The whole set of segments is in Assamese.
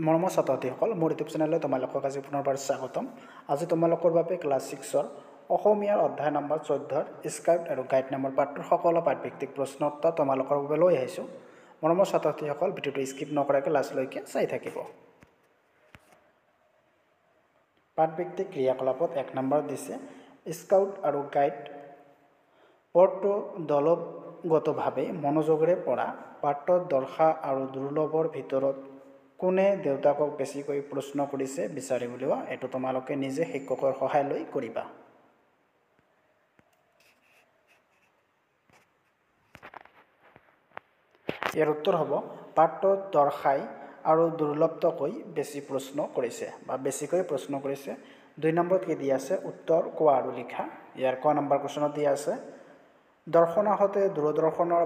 মৰমৰ ছাত্ৰ-ছাত্ৰীসকল মোৰ ইউটিউব চেনেললৈ তোমালোকক আজি পুনৰবাৰ স্বাগতম। আজি তোমালোকৰ বাবে ক্লাছ 6ৰ অসমীয়াৰ অধ্যায় নম্বৰ 14ৰ স্ক্ৰিপ্ট আৰু গাইড নামৰ পাঠটোৰ সকলো পাঠভিত্তিক প্ৰশ্ন উত্তৰ তোমালোকৰ বাবে লৈ আহিছোঁ। মৰমৰ ছাত্ৰ-ছাত্ৰীসকল ভিডিঅ'টো স্কিপ নকৰাকৈ লাষ্টলৈকে চাই থাকিব। পাঠভিত্তিক ক্ৰিয়াকলাপত 1 নম্বৰ দিছে স্কাউট আৰু গাইড পঢ়টো দলগতভাৱে মনোযোগেৰে পঢ়া। পাঠটোত দৰ্শা আৰু দুৰ্লভৰ ভিতৰত কোনে দেউতাকক বেছিকৈ প্ৰশ্ন কৰিছে বিচাৰি উলিওৱা। এইটো তোমালোকে নিজে শিক্ষকৰ সহায় লৈ কৰিবা। ইয়াৰ উত্তৰ হ'ব পাঠটোত দৰ্শাই আৰু দুৰ্লভতকৈ বেছি প্ৰশ্ন কৰিছে বা বেছিকৈ প্ৰশ্ন কৰিছে। 2 নম্বৰত কি দিয়া আছে উত্তৰ কোৱা আৰু লিখা। ইয়াৰ ক নম্বৰ কুৱেশ্যনত দিয়া আছে দৰ্শনাহতে দূৰদৰ্শনৰ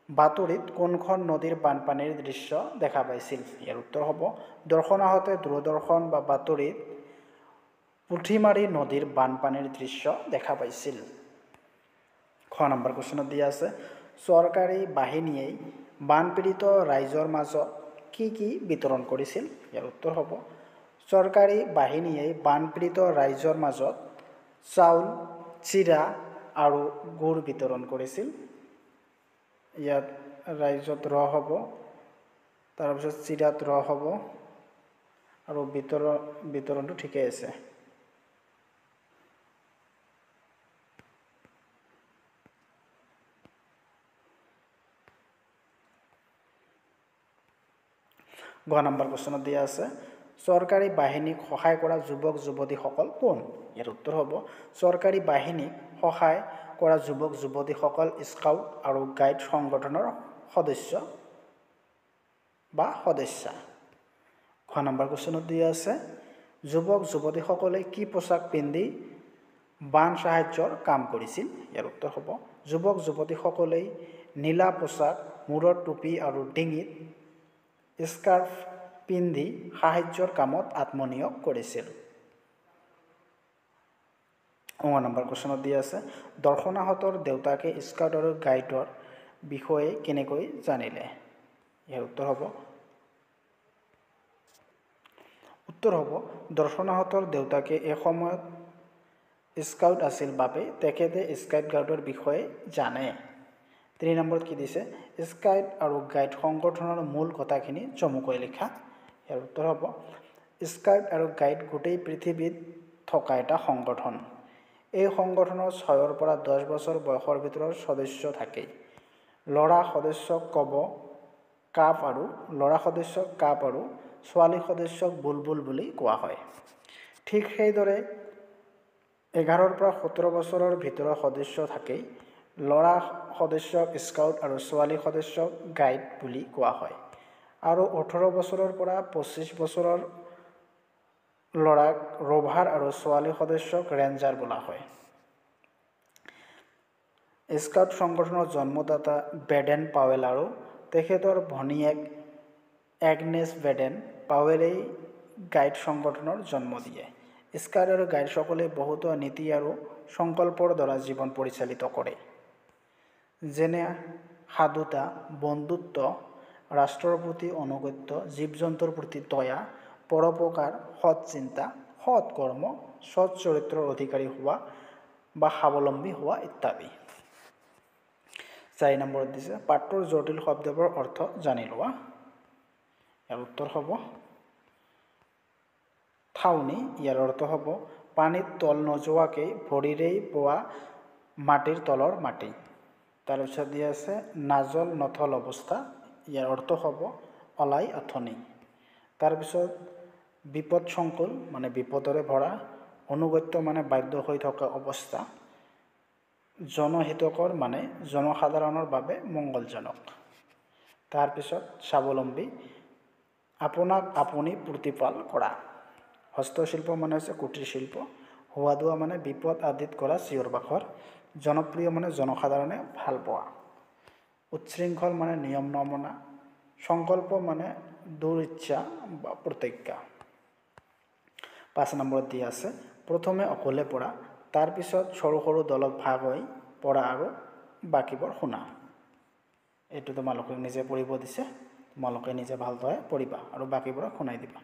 বাতৰিত কোনখন নদীৰ বানপানীৰ দৃশ্য দেখা পাইছিল। ইয়াৰ উত্তৰ হ'ব দৰ্শনাহতে দূৰদৰ্শন বা বাতৰিত পুঠিমাৰী নদীৰ বানপানীৰ দৃশ্য দেখা পাইছিল। খ নম্বৰ কুৱেশ্যনত দিয়া আছে চৰকাৰী বাহিনীয়ে বানপীড়িত ৰাইজৰ মাজত কি বিতৰণ কৰিছিল। ইয়াৰ উত্তৰ হ'ব চৰকাৰী বাহিনীয়ে বানপীড়িত ৰাইজৰ মাজত চাউল, চিৰা আৰু গুড় বিতৰণ কৰিছিল। ইয়াত ৰাইজত ৰ হ'ব, তাৰপিছত চিৰাত ৰ হ'ব আৰু বিতৰণটো ঠিকেই আছে। গ নম্বৰ কুৱেশ্যনত দিয়া আছে চৰকাৰী বাহিনীক সহায় কৰা যুৱক যুৱতীসকল কোন। ইয়াৰ উত্তৰ হ'ব চৰকাৰী বাহিনীক সহায় কৰা যুৱক যুৱতীসকল স্কাউট আৰু গাইড সংগঠনৰ সদস্য বা সদস্যা। খ নম্বৰ কুৱেশ্যনত দিয়া আছে যুৱক যুৱতীসকলে কি পোছাক পিন্ধি বান সাহায্যৰ কাম কৰিছিল। ইয়াৰ উত্তৰ হ'ব যুৱক যুৱতীসকলে নীলা পোছাক, মূৰত টুপি আৰু ডিঙিত স্কাৰ্ফ পিন্ধি সাহায্যৰ কামত আত্মনিয়োগ কৰিছিল। 9 নম্বৰ কুৱেশ্যনত দিয়া আছে দৰ্শনাহতৰ দেউতাকে স্কাউট আৰু গাইডৰ বিষয়ে কেনেকৈ জানিলে। ইয়াৰ উত্তৰ হ'ব দৰ্শনাহতৰ দেউতাকে এসময়ত স্কাউট আছিল বাবে তেখেতে স্কাউট গাইডৰ বিষয়ে জানে। 3 নম্বৰত কি দিছে স্কাউট আৰু গাইড সংগঠনৰ মূল কথাখিনি চমুকৈ লিখা। ইয়াৰ উত্তৰ হ'ব স্কাউট আৰু গাইড গোটেই পৃথিৱীত থকা এটা সংগঠন। এই সংগঠনৰ 6ৰ পৰা 10 বছৰ বয়সৰ ভিতৰত সদস্য থাকে। ল'ৰা সদস্যক কাপ আৰু ছোৱালী সদস্যক বুলবুল বুলি কোৱা হয়। ঠিক সেইদৰে 11ৰ পৰা 17 বছৰৰ ভিতৰত সদস্য থাকে। ল'ৰা সদস্যক স্কাউট আৰু ছোৱালী সদস্যক গাইড বুলি কোৱা হয় আৰু 18 বছৰৰ পৰা 25 বছৰৰ ল'ৰাক ৰ'ভাৰ আৰু ছোৱালী সদস্যক ৰেঞ্জাৰ বোলা হয়। স্কাউট সংগঠনৰ জন্মদাতা বেডেন পাৱেল আৰু তেখেতৰ ভনীয়েক এগনেছ বেডেন পাৱেলেই গাইড সংগঠনৰ জন্ম দিয়ে। স্কাউট আৰু গাইডসকলে বহুতো নীতি আৰু সংকল্পৰ দ্বাৰা জীৱন পৰিচালিত কৰে, যেনে সাধুতা, বন্ধুত্ব, ৰাষ্ট্ৰৰ প্ৰতি আনুগত্য, জীৱ-জন্তুৰ প্ৰতি দয়া, পৰোপকাৰ, সৎ চিন্তা, সৎ কৰ্ম, সৎ চৰিত্ৰৰ অধিকাৰী হোৱা বা স্বাৱলম্বী হোৱা ইত্যাদি। 4 নম্বৰত দিছে পাঠটোৰ জটিল শব্দবোৰৰ অৰ্থ জানি লোৱা। ইয়াৰ উত্তৰ হ'ব ঠাউনি। ইয়াৰ অৰ্থ হ'ব পানীত তল নোযোৱাকৈ ভৰিৰেই পোৱা মাটিৰ তলৰ মাটি। তাৰপিছত দিয়া আছে নাজল নথল অৱস্থা। ইয়াৰ অৰ্থ হ'ব অলাই আঁথনি। তাৰপিছত বিপদসংকুল মানে বিপদৰে ভৰা, অনুগত্য মানে বাধ্য হৈ থকা অৱস্থা, জনহিতকৰ মানে জনসাধাৰণৰ বাবে মংগলজনক। তাৰপিছত স্বাৱলম্বী আপোনাক আপুনি প্ৰতিপাল কৰা। হস্তশিল্প মানে হৈছে কুটিৰ শিল্প। হোৱা-দোৱা মানে বিপদ আদিত কৰা চিঞৰ বাখৰ। জনপ্ৰিয় মানে জনসাধাৰণে ভাল পোৱা। উচ্ছৃংখল মানে নিয়ম নমনা। সংকল্প মানে দৃঢ় ইচ্ছা বা প্ৰতিজ্ঞা। 5 নম্বৰত দিয়া আছে প্ৰথমে অকলে পঢ়া, তাৰপিছত সৰু সৰু দলক ভাগ হৈ পঢ়া আৰু বাকীবোৰ শুনা। এইটো তোমালোকে নিজে পঢ়িব দিছে। তোমালোকে নিজে ভালদৰে পঢ়িবা আৰু বাকীবোৰ শুনাই দিবা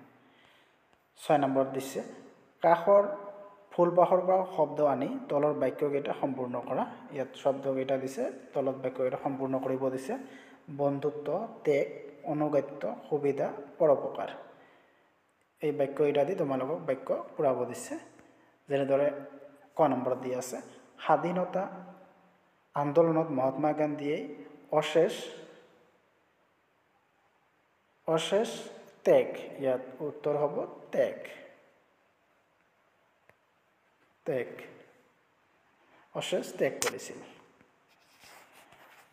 6 নম্বৰ দিছে কাষৰ ফুলপাহৰ পৰা শব্দ আনি তলৰ বাক্যকেইটা সম্পূৰ্ণ কৰা ইয়াত শব্দকেইটা দিছে তলত বাক্যকেইটা সম্পূৰ্ণ কৰিব দিছে বন্ধুত্ব ত্যাগ অনুগত্য সুবিধা পৰোপকাৰ এই বাক্যকেইটা দি তোমালোকক বাক্য পুৰাব দিছে যেনেদৰে ক নম্বৰত দি আছে স্বাধীনতা আন্দোলনত মহাত্মা গান্ধীয়ে অশেষ ত্যাগ ইয়াত উত্তৰ হ'ব ত্যাগ অশেষ ত্যাগ কৰিছিল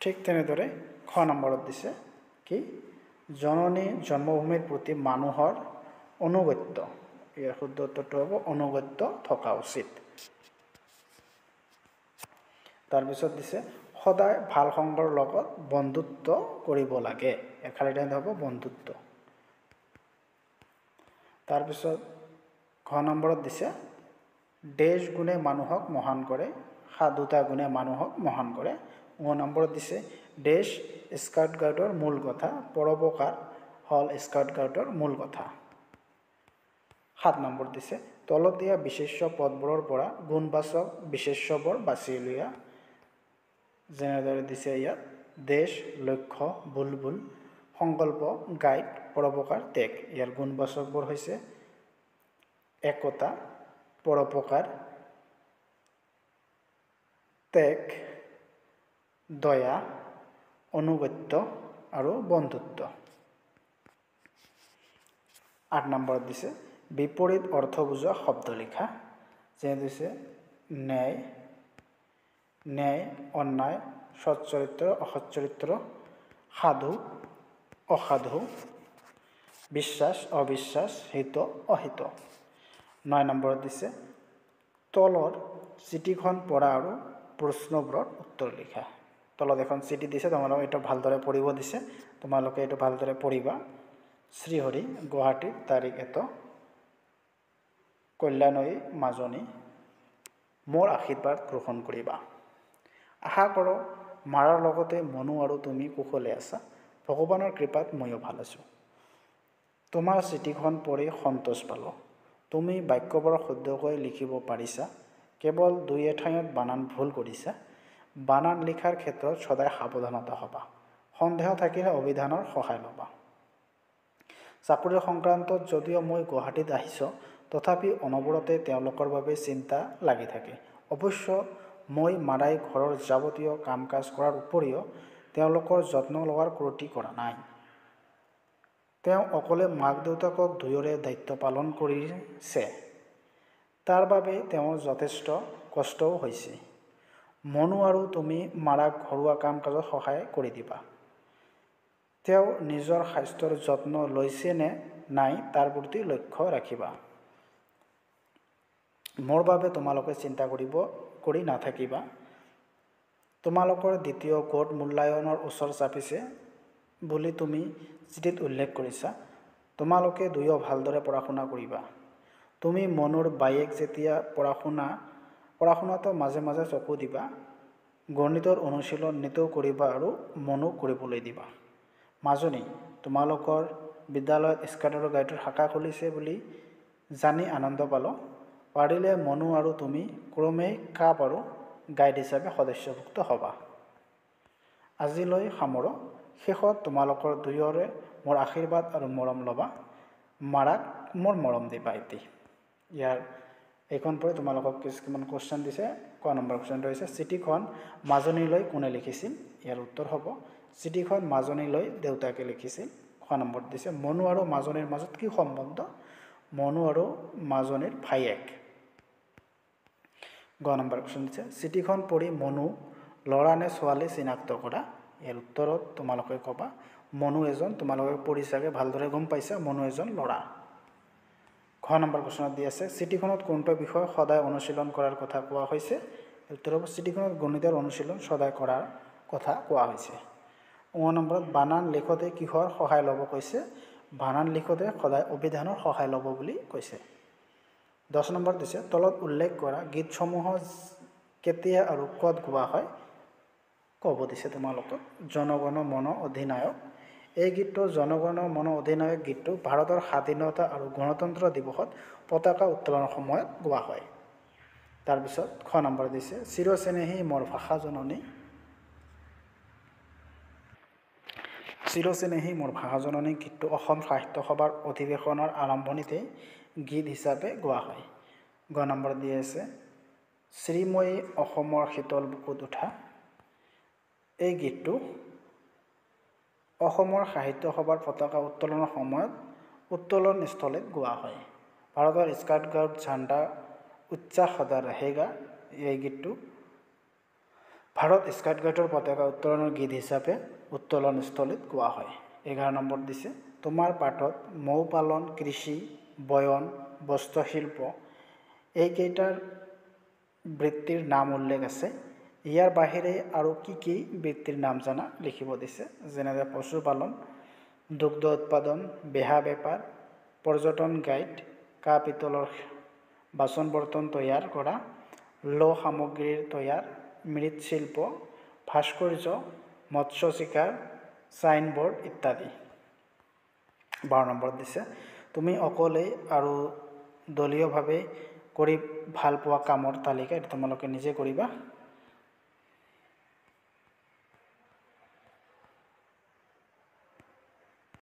ঠিক তেনেদৰে খ নম্বৰত দিছে কি জননী জন্মভূমিৰ প্ৰতি মানুহৰ অনুগত্য ইয়াৰ শুদ্ধ উত্তৰটো হ'ব অনুগত্য থকা উচিত তাৰপিছত দিছে সদায় ভাল সংগৰ লগত বন্ধুত্ব কৰিব লাগে এখালিতে হ'ব বন্ধুত্ব তাৰপিছত ঘ নম্বৰত দিছে দেশ গুণে মানুহক মহান কৰে সাধুতা গুণে মানুহক মহান কৰে ঙ নম্বৰত দিছে দেশ স্কাউট গাইডৰ মূল কথা পৰোপকাৰ হল স্কাউট গাইডৰ মূল কথা 7 নম্বৰ দিছে তলত দিয়া বিশেষ্য পদবোৰৰ পৰা গুণবাচক বিশেষ্যবোৰ বাছি উলিওৱা যেনেদৰে দিছে ইয়াত দেশ লক্ষ্য বুলবুল সংকল্প গাইড পৰোপকাৰ ত্যাগ ইয়াৰ গুণবাচকবোৰ হৈছে একতা পৰোপকাৰ ত্যাগ দয়া অনুগত্য আৰু বন্ধুত্ব 8 নম্বৰত দিছে বিপৰীত অৰ্থ বুজোৱা শব্দ লিখা যেনে দিছে ন্যায় অন্যায় সৎচৰিত্ৰ অসৎচৰিত্ৰ সাধু অসাধু বিশ্বাস অবিশ্বাস হিত অহিত 9 নম্বৰত দিছে তলৰ চিঠিখন পঢ়া আৰু প্ৰশ্নবোৰৰ উত্তৰ লিখা তলত এখন চিঠি দিছে তোমালোকে এটা ভালদৰে পঢ়িব দিছে তোমালোকে এটা ভালদৰে পঢ়িবা শ্ৰীহৰি গুৱাহাটী তাৰিখ এত কল্যাণী মাজনী মোৰ আশীৰ্বাদ গ্ৰহণ কৰিবা আশা কৰোঁ মাৰাৰ লগতে মনু আৰু তুমি কুশলে আছা ভগৱানৰ কৃপাত ময়ো ভাল আছোঁ তোমাৰ চিঠিখন পঢ়ি সন্তোষ পালোঁ তুমি বাক্যবোৰ শুদ্ধকৈ লিখিব পাৰিছা কেৱল দুই এঠাইত বানান ভুল কৰিছা বানান লিখাৰ ক্ষেত্ৰত সদায় সাৱধানতা হ'বা সন্দেহ থাকিলে অভিধানৰ সহায় ল'বা চাকৰি সংক্ৰান্তত যদিও মই গুৱাহাটীত আহিছোঁ তথাপি অনবৰতে তেওঁলোকৰ বাবে চিন্তা লাগি থাকে অৱশ্য মই মাৰাই ঘৰৰ যাৱতীয় কাম কাজ কৰাৰ উপৰিও তেওঁলোকৰ যত্ন লোৱাৰ ক্ৰতি কৰা নাই তেওঁ অকলে মাক দেউতাকক দুয়োৰে দায়িত্ব পালন কৰিছে তাৰ বাবে তেওঁৰ যথেষ্ট কষ্টও হৈছে মনু আৰু তুমি মাৰাক ঘৰুৱা কাম কাজত সহায় কৰি দিবা তেওঁ নিজৰ স্বাস্থ্যৰ যত্ন লৈছে নে নাই তাৰ প্ৰতি লক্ষ্য ৰাখিবা মোৰ বাবে তোমালোকে চিন্তা কৰি নাথাকিবা তোমালোকৰ দ্বিতীয় গোট মূল্যায়নৰ ওচৰ চাপিছে বুলি তুমি চিঠিত উল্লেখ কৰিছা তোমালোকে দুয়ো ভালদৰে পঢ়া শুনা কৰিবা তুমি মনুৰ বায়েক যেতিয়া পঢ়া শুনাটো মাজে মাজে চকু দিবা গণিতৰ অনুশীলন নিতৌ কৰিবা আৰু মনুক কৰিবলৈ দিবা মাজনী তোমালোকৰ বিদ্যালয়ত স্কাউট গাইডৰ শাখা খুলিছে বুলি জানি আনন্দ পালোঁ পাৰিলে মনু আৰু তুমি ক্ৰমে কাপ আৰু গাইড হিচাপে সদস্যভুক্ত হ'বা আজিলৈ সামৰো শেষত তোমালোকৰ দুয়োৰে মোৰ আশীৰ্বাদ আৰু মৰম ল'বা মাৰাক মোৰ মৰম দিবা এটি ইয়াৰ এইখন পঢ়ি তোমালোকক কিছুমান কুৱেশ্যন দিছে ক নম্বৰ কুৱেশ্যনটো হৈছে চিঠিখন মাজনীলৈ কোনে লিখিছিল ইয়াৰ উত্তৰ হ'ব চিঠিখন মাজনীলৈ দেউতাকে লিখিছিল খ নম্বৰ দিছে মনু আৰু মাজনীৰ মাজত কি সম্বন্ধ মনু আৰু মাজনীৰ ভায়েক গ নম্বৰ কুৱেশ্যন দিছে চিঠিখন পঢ়ি মনু ল'ৰা নে ছোৱালী চিনাক্ত কৰা ইয়াৰ উত্তৰত তোমালোকে ক'বা মনু এজন তোমালোকে পঢ়ি চাগে ভালদৰে গম পাইছা মনু এজন ল'ৰা ঘ নম্বৰ কুৱেশ্যনত দি আছে চিঠিখনত কোনটো বিষয় সদায় অনুশীলন কৰাৰ কথা কোৱা হৈছে উত্তৰ হ'ব চিঠিখনত গণিতৰ অনুশীলন সদায় কৰাৰ কথা কোৱা হৈছে ঙ নম্বৰত বানান লিখোঁতে কিহৰ সহায় ল'ব কৈছে বানান লিখোঁতে সদায় অভিধানৰ সহায় ল'ব বুলি কৈছে 10 নম্বৰ দিছে তলত উল্লেখ কৰা গীতসমূহ কেতিয়া আৰু ক'ত গোৱা হয় ক'ব দিছে তোমালোকক জনগণ মন অধিনায়ক এই গীতটো জনগণ মন অধিনায়ক গীতটো ভাৰতৰ স্বাধীনতা আৰু গণতন্ত্ৰ দিৱসত পতাকা উত্তোলনৰ সময়ত গোৱা হয়। তাৰপিছত খ নম্বৰ দিছে চিৰচেনেহী মোৰ ভাষা জননী। চিৰচেনেহী মোৰ ভাষা জননী গীতটো অসম সাহিত্য সভাৰ অধিৱেশনৰ আৰম্ভণিতে গীত হিচাপে গোৱা হয়। গ নম্বৰ দি আছে শ্ৰীময়ী অসমৰ শীতল বুকুত উঠা। এই গীতটো অসমৰ সাহিত্য সভাৰ পতাকা উত্তোলনৰ সময়ত উত্তোলন স্থলীত গোৱা হয়। ভাৰতৰ স্কাউট গাইড ঝাণ্ডা উচ্চা সদা ৰহেগা। এই গীতটো ভাৰত স্কাউট গাইডৰ পতাকা উত্তোলনৰ গীত হিচাপে উত্তোলন স্থলীত গোৱা হয়। 11 নম্বৰ দিছে তোমাৰ পাঠত মৌ পালন, কৃষি, বয়ন, বস্ত্ৰশিল্প এইকেইটাৰ বৃত্তিৰ নাম উল্লেখ আছে। ইয়াৰ বাহিৰে আৰু কি কি বৃত্তিৰ নাম জানা লিখিব দিছে। যেনে পশুপালন, দুগ্ধ উৎপাদন, বেহা বেপাৰ, পৰ্যটন গাইড, কাঁহ পিতলৰ বাচন বৰ্তন তৈয়াৰ কৰা, লৌহ সামগ্ৰীৰ তৈয়াৰ, মৃৎশিল্প, ভাস্কৰ্য, মৎস্য চিকাৰ, চাইনবোৰ্ড ইত্যাদি। 12 নম্বৰ দিছে তুমি অকলেই আৰু দলীয়ভাৱে কৰি ভাল পোৱা কামৰ তালিকা তোমালোকে নিজে কৰিবা।